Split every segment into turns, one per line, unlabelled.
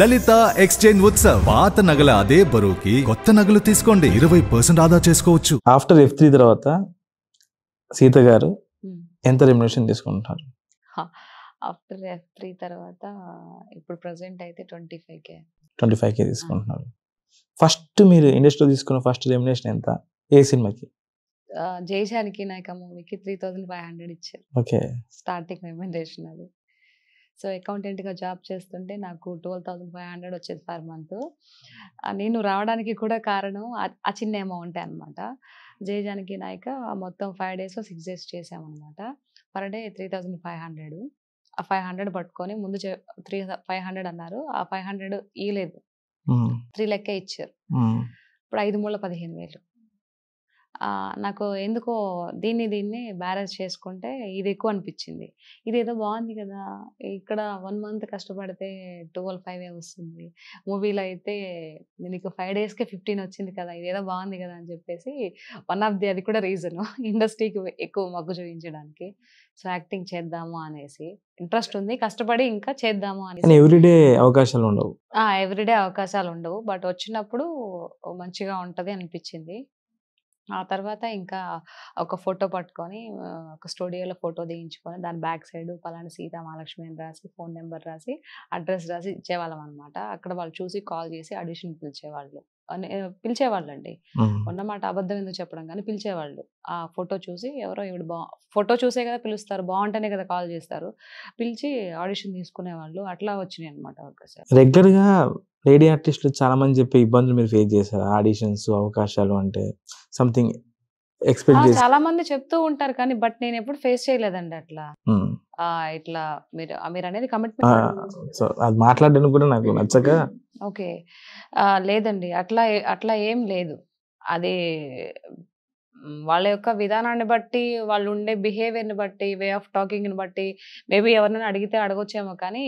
లలిత exchange Utsav పాత నగల అదే బరువుకి కొత్త నగలు తీసుకోండి 20% ఆదా చేసుకోవచ్చు.
ఆఫ్టర్ F3 తర్వాత సీత గారు ఎంత రెమ్యునరేషన్ తీసుకుంటున్నారు?
ఆఫ్టర్ F3 తర్వాత ఇప్పుడు ప్రెసెంట్ అయితే
25K తీసుకుంటున్నారు. ఫస్ట్ మీరు ఇండస్ట్రీలో తీసుకున్న ఫస్ట్ రెమ్యునరేషన్ ఎంత? ఏ సినిమాకి?
జైశానికి నాయక మూవీకి 3500 ఇచ్చారు.
ఓకే.
స్టార్టింగ్ రెమ్యునరేషన్ అది. సో అకౌంటెంట్గా జాబ్ చేస్తుంటే నాకు 12,500 వచ్చేది పర్ మంత్. నేను రావడానికి కూడా కారణం ఆ చిన్న అమౌంటే అనమాట. జయజానకి నాయక మొత్తం 5 days 6 days చేసామన్నమాట. Per day 3,500. ఆ 500 పట్టుకొని ముందు 500 అన్నారు. ఆ 500 ఇవ్వలేదు, 3 లెక్కే ఇచ్చారు. ఇప్పుడు 5 మూల 15,000. నాకు ఎందుకో దీన్ని బ్యాలెన్స్ చేసుకుంటే ఇది ఎక్కువ అనిపించింది. ఇదేదో బాగుంది కదా, ఇక్కడ 1 month కష్టపడితే 12,500 వస్తుంది, మూవీలో అయితే నీకు 5 daysకే 15 వచ్చింది కదా, ఇదేదో బాగుంది కదా అని చెప్పేసి అది కూడా రీజన్ ఇండస్ట్రీకి ఎక్కువ మొగ్గు చూపించడానికి. సో యాక్టింగ్ చేద్దాము అనేసి ఇంట్రెస్ట్ ఉంది, కష్టపడి ఇంకా చేద్దాము అనేసి.
ఎవ్రీడే అవకాశాలు ఉండవు.
ఎవ్రీడే అవకాశాలు ఉండవు, బట్ వచ్చినప్పుడు మంచిగా ఉంటది అనిపించింది. ఆ తర్వాత ఇంకా ఒక ఫోటో పట్టుకొని ఒక స్టూడియోలో ఫోటో దిగించుకొని దాని బ్యాక్ సైడ్ పలానా సీతా మహాలక్ష్మి అని రాసి ఫోన్ నెంబర్ రాసి అడ్రస్ రాసి ఇచ్చేవాళ్ళం అనమాట. అక్కడ వాళ్ళు చూసి కాల్ చేసి ఆడిషన్ పిలిచేవాళ్ళు అండి. ఉన్నమాట అబద్ధం ఎందుకు చెప్పడం, కానీ పిలిచేవాళ్ళు. ఆ ఫోటో చూసి ఎవరో ఇవిడ ఫోటో చూసే కదా పిలుస్తారు, బాగుంటేనే కదా కాల్ చేస్తారు, పిలిచి ఆడిషన్ తీసుకునేవాళ్ళు. అట్లా వచ్చినాయి అనమాట అవకాశాలు.
రెగ్యులర్గా లేడీ ఆర్టిస్టులు చాలా మంది చెప్పే ఇబ్బందులు మీరు ఫేస్ చేశారు? ఆడిషన్స్, అవకాశాలు అంటే సంథింగ్ ఎక్స్పెక్ట్ చేసి
చాలా మంది చెప్తూ ఉంటారు, కానీ బట్ నేను ఎప్పుడు ఫేస్ చేయలేదండి అట్లా. ఇట్లా మీరు అనేది కమిట్మెంట్.
సో అది మాట్లాడడానికి కూడా నాకు నచ్చక.
ఓకే, లేదండి, అట్లా ఏం లేదు. అది వాళ్ళ యొక్క విధానాన్ని బట్టి, వాళ్ళు ఉండే బిహేవియర్ని బట్టి, వే ఆఫ్ టాకింగ్ని బట్టి మేబీ ఎవరినైనా అడిగితే అడగొచ్చేమో, కానీ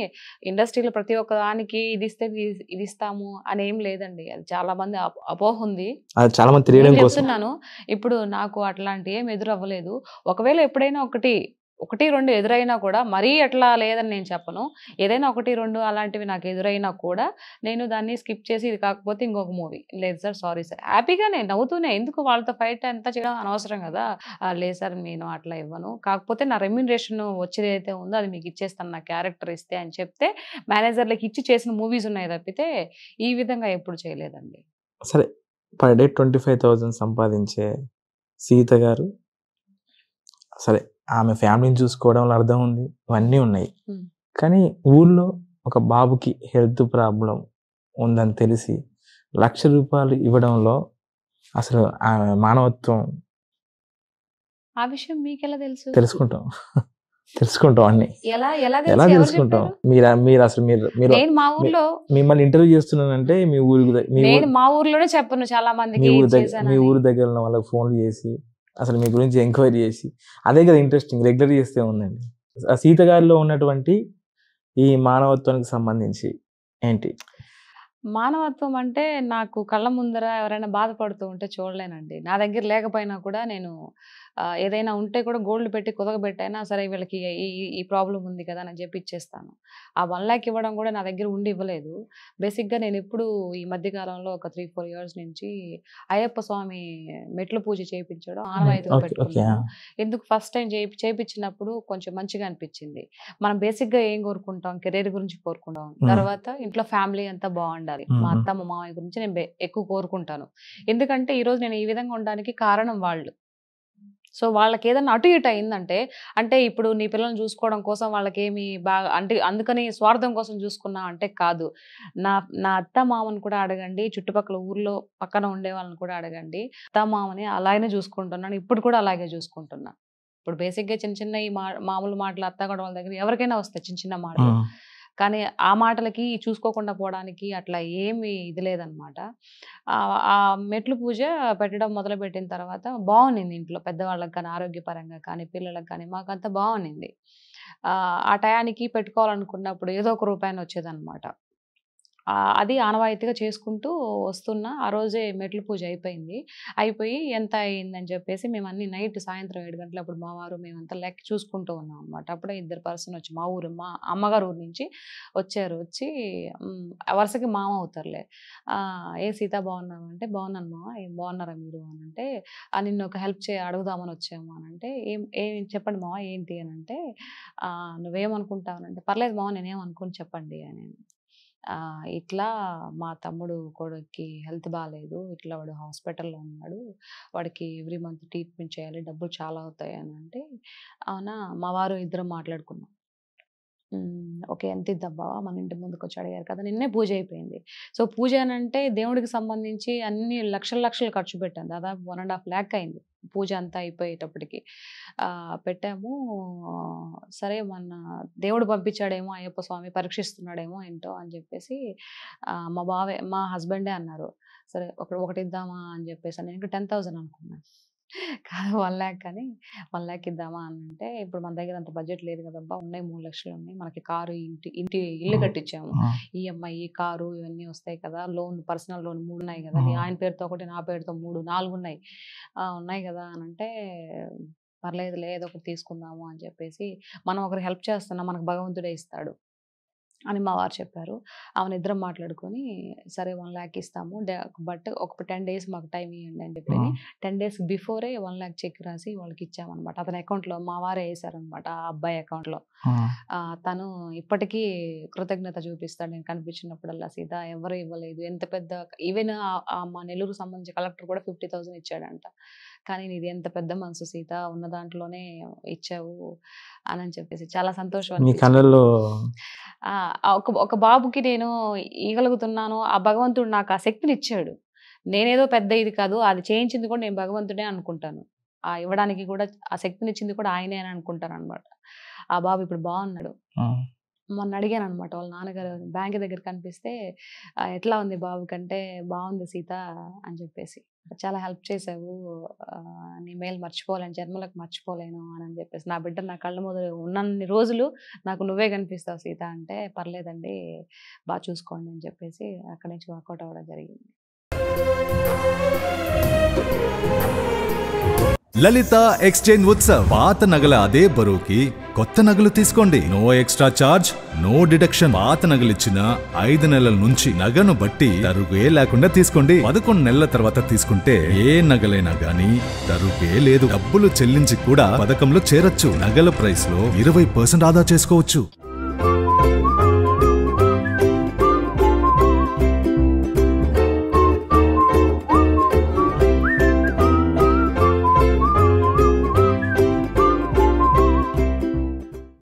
ఇండస్ట్రీలో ప్రతి ఒక్క దానికి ఇది ఇస్తే ఇది ఇస్తాము అని ఏం లేదండి. అది చాలా మంది అపోహ ఉంది,
చాలా మంది తెలియడం కోసం
చెప్తున్నాను. ఇప్పుడు నాకు అట్లాంటి ఏం ఎదురవ్వలేదు. ఒకవేళ ఎప్పుడైనా ఒకటి 2 ఎదురైనా కూడా మరీ అట్లా లేదని నేను చెప్పను. ఏదైనా 1, 2 అలాంటివి నాకు ఎదురైనా కూడా నేను దాన్ని స్కిప్ చేసి ఇది కాకపోతే ఇంకొక మూవీ, లేదు సార్, సారీ సార్, హ్యాపీగానే నవ్వుతూనే, ఎందుకు వాళ్ళతో ఫైట్ అంతా చేయడం అనవసరం కదా. లేదు సార్, నేను అట్లా ఇవ్వను, కాకపోతే నా రెమ్యునరేషన్ వచ్చేది అయితే ఉందో అది మీకు ఇచ్చేస్తాను, నా క్యారెక్టర్ ఇస్తే అని చెప్తే మేనేజర్లకి ఇచ్చి చేసిన మూవీస్ ఉన్నాయి తప్పితే ఈ విధంగా ఎప్పుడు చేయలేదండి.
సరే, పర్ డే 25,000 సంపాదించే సీత గారు, సరే ఆమె ఫ్యామిలీని చూసుకోవడంలో అర్థం ఉంది, ఇవన్నీ ఉన్నాయి, కానీ ఊళ్ళో ఒక బాబుకి హెల్త్ ప్రాబ్లం ఉందని తెలిసి ₹1,00,000 ఇవ్వడంలో అసలు ఆమె మానవత్వం
ఆ విషయం మీకెలా తెలుసు?
తెలుసుకుంటాం అన్ని. ఎలా తెలుసుకుంటాం? మీరు అసలు
నేను మా ఊర్లో
మిమ్మల్ని ఇంటర్వ్యూ చేస్తున్నానంటే మీ
ఊర్లోనే చెప్పను చాలా మందికి,
మీ ఊరు దగ్గర ఉన్న వాళ్ళకి ఫోన్లు చేసి అసలు మీ గురించి ఎంక్వైరీ చేసి, అదే కదా ఇంట్రెస్టింగ్. రెగ్యులర్ చేస్తే ఉందండి. ఆ సీత గారిలో ఉన్నటువంటి ఈ మానవత్వానికి సంబంధించి ఏంటి?
మానవత్వం అంటే నాకు కళ్ళ ముందర ఎవరైనా బాధపడుతూ ఉంటే చూడలేనండి. నా దగ్గర లేకపోయినా కూడా నేను ఏదైనా ఉంటే కూడా గోల్డ్ పెట్టి కుదగబెట్టైనా సరే వీళ్ళకి ఈ ప్రాబ్లం ఉంది కదా అని చెప్పి ఇచ్చేస్తాను. ఆ 1 lakh ఇవ్వడం కూడా నా దగ్గర ఉండి ఇవ్వలేదు. బేసిక్గా నేను ఎప్పుడు ఈ మధ్యకాలంలో ఒక 3-4 years నుంచి అయ్యప్ప స్వామి మెట్లు పూజ చేయించడం ఆనవాయితీగా పెట్టుకున్నాను. ఎందుకు ఫస్ట్ టైం చేయించినప్పుడు కొంచెం మంచిగా అనిపించింది. మనం బేసిక్గా ఏం కోరుకుంటాం, కెరీర్ గురించి కోరుకుంటాం, తర్వాత ఇంట్లో ఫ్యామిలీ అంతా బాగుండాలి, మా అత్త మా మామయ్య గురించి నేను ఎక్కువ కోరుకుంటాను. ఎందుకంటే ఈరోజు నేను ఈ విధంగా ఉండడానికి కారణం వాళ్ళు. సో వాళ్ళకి ఏదైనా అటు ఇటు అయిందంటే, అంటే ఇప్పుడు నీ పిల్లల్ని చూసుకోవడం కోసం వాళ్ళకేమి బాగా అంటే అందుకని స్వార్థం కోసం చూసుకున్నా అంటే కాదు. నా అత్త మామని కూడా అడగండి, చుట్టుపక్కల ఊర్లో పక్కన ఉండే వాళ్ళని కూడా అడగండి, అత్త మామని అలాగే చూసుకుంటున్నాను, ఇప్పుడు కూడా అలాగే చూసుకుంటున్నా. ఇప్పుడు బేసిక్గా చిన్న ఈ మామూలు మాటలు అత్త కూడా వాళ్ళ దగ్గర ఎవరికైనా వస్తాయి, చిన్న మాటలు, కానీ ఆ మాటలకి చూసుకోకుండా పోవడానికి అట్లా ఏమి ఇది లేదనమాట. ఆ మెట్లు పూజ పెట్టడం మొదలుపెట్టిన తర్వాత బాగుండింది. ఇంట్లో పెద్దవాళ్ళకి కానీ, ఆరోగ్యపరంగా కానీ, పిల్లలకు కానీ మాకంతా బాగుండింది. ఆ టయానికి పెట్టుకోవాలనుకున్నప్పుడు ఏదో ఒక రూపాయన వచ్చేదనమాట. అది ఆనవాయితీగా చేసుకుంటూ వస్తున్నా. ఆ రోజే మెట్ల పూజ అయిపోయి ఎంత అయిందని చెప్పేసి మేము అన్ని నైట్ సాయంత్రం 7 గంటలప్పుడు మా వారు మేమంతా లెక్క చూసుకుంటూ ఉన్నాం అనమాట. అప్పుడే ఇద్దరు పర్సన్ వచ్చి మా అమ్మగారు ఊరు నుంచి వచ్చారు. వచ్చి వరుసకి మామ అవుతారులే. ఏ సీత బాగున్నావు అంటే, బాగున్నాను మామ, ఏం బాగున్నారా మీరు అని అంటే, నిన్ను ఒక హెల్ప్ అడుగుదామని వచ్చాము అని అంటే, ఏం చెప్పండి మామ ఏంటి అని అంటే, నువ్వేమనుకుంటావనంటే, పర్లేదు మామ నేనేమనుకుని చెప్పండి అని. ఇట్లా మా తమ్ముడు కొడుక్కి హెల్త్ బాగాలేదు, ఇట్లా వాడు హాస్పిటల్లో ఉన్నాడు, వాడికి ఎవ్రీ మంత్ ట్రీట్మెంట్ చేయాలి, డబ్బులు చాలా అవుతాయి అని అంటే, అవునా మా వారు ఇద్దరం మాట్లాడుకున్నాం. ఓకే. ఎంత ఇద్దాం బావ, మన ఇంటి ముందుకొచ్చి అడిగారు కదా! నిన్నే పూజ అయిపోయింది. సో, పూజ అనంటే దేవుడికి సంబంధించి అన్ని లక్షలు ఖర్చు పెట్టాను. దాదాపు 1.5 లాక్ అయింది పూజ అంతా అయిపోయేటప్పటికి. పెట్టాము. సరే మొన్న దేవుడు పంపించాడేమో, అయ్యప్ప స్వామి పరీక్షిస్తున్నాడేమో ఏంటో అని చెప్పేసి మా హస్బెండే అన్నారు. సరే ఒకటిద్దామా అని చెప్పేసి నేను ఇంకా 10,000 అనుకున్నాను. కాదు 1 లాక్ అని 1 లాక్ ఇద్దామా అని అంటే, ఇప్పుడు మన దగ్గర అంత బడ్జెట్ లేదు కదబ్బా, ఉన్నాయి 3 లక్షలు ఉన్నాయి, మనకి కారు ఇల్లు కట్టించాము, ఈఎంఐ కారు ఇవన్నీ వస్తాయి కదా, లోన్ పర్సనల్ లోన్ 3 ఉన్నాయి కదా, ఆయన పేరుతో ఒకటి నా పేరుతో 4 ఉన్నాయి ఉన్నాయి కదా అని అంటే, పర్లేదులే ఏదో ఒకటి తీసుకుందాము అని చెప్పేసి, మనం ఒకరు హెల్ప్ చేస్తున్నాం మనకు భగవంతుడే ఇస్తాడు అని మా వారు చెప్పారు. ఇద్దరం మాట్లాడుకొని సరే 1 లాక్ ఇస్తాము, బట్ ఒక 10 డేస్ మాకు టైం ఇవ్వండి అని చెప్పి 10 డేస్ బిఫోరే 1 లాక్ చెక్ రాసి వాళ్ళకి ఇచ్చామన్నమాట. అతని అకౌంట్లో మా వారే వేసారనమాట, ఆ అబ్బాయి అకౌంట్లో. తను ఇప్పటికీ కృతజ్ఞత చూపిస్తాడు నేను కనిపించినప్పుడల్లా, సీత ఎవరు ఇవ్వలేదు, ఎంత పెద్ద ఈవెన్ మా నెల్లూరు సంబంధించి కలెక్టర్ కూడా 50,000 ఇచ్చాడంట, కానీ నీది ఎంత పెద్ద మనసు సీత, ఉన్న దాంట్లోనే ఇచ్చావు అని చెప్పేసి చాలా సంతోషం. ఒక బాబుకి నేను ఇవ్వగలుగుతున్నాను, ఆ భగవంతుడు నాకు ఆ శక్తిని ఇచ్చాడు. నేనేదో పెద్ద ఇది కాదు, అది చేయించింది కూడా నేను భగవంతుడే అనుకుంటాను, ఇవ్వడానికి కూడా ఆ శక్తిని ఇచ్చింది కూడా ఆయనే అని అనుకుంటాను అనమాట. ఆ బాబు ఇప్పుడు బాగున్నాడు. మొన్న అడిగాను అనమాట వాళ్ళ నాన్నగారు బ్యాంక్ దగ్గర కనిపిస్తే, ఎట్లా ఉంది బాబు కంటే, బాగుంది సీత అని చెప్పేసి, చాలా హెల్ప్ చేసావు, నీ మేలు మర్చిపోలేను, జన్మలకు మర్చిపోలేను అని చెప్పేసి, నా బిడ్డ నా కళ్ళ ముందు ఉన్నన్ని రోజులు నాకు నువ్వే కనిపిస్తావు సీత అంటే, పర్లేదండి బాగా చూసుకోండి అని చెప్పేసి అక్కడి నుంచి వర్కౌట్ అవ్వడం జరిగింది.
లలిత ఎక్స్చేంజ్ ఉత్సవ్, పాత నగల అదే బరువుకి కొత్త నగలు తీసుకోండి, no extra charge, no deduction. పాత నగలిచ్చిన 5 నెలల నుంచి నగను బట్టి తరుగే లేకుండా తీసుకోండి. 11 నెలల తర్వాత తీసుకుంటే ఏ నగలైనా గానీ తరుగే లేదు. డబ్బులు చెల్లించి కూడా పథకంలో చేరొచ్చు. నగల ప్రైస్ లో 20% ఆదా చేసుకోవచ్చు.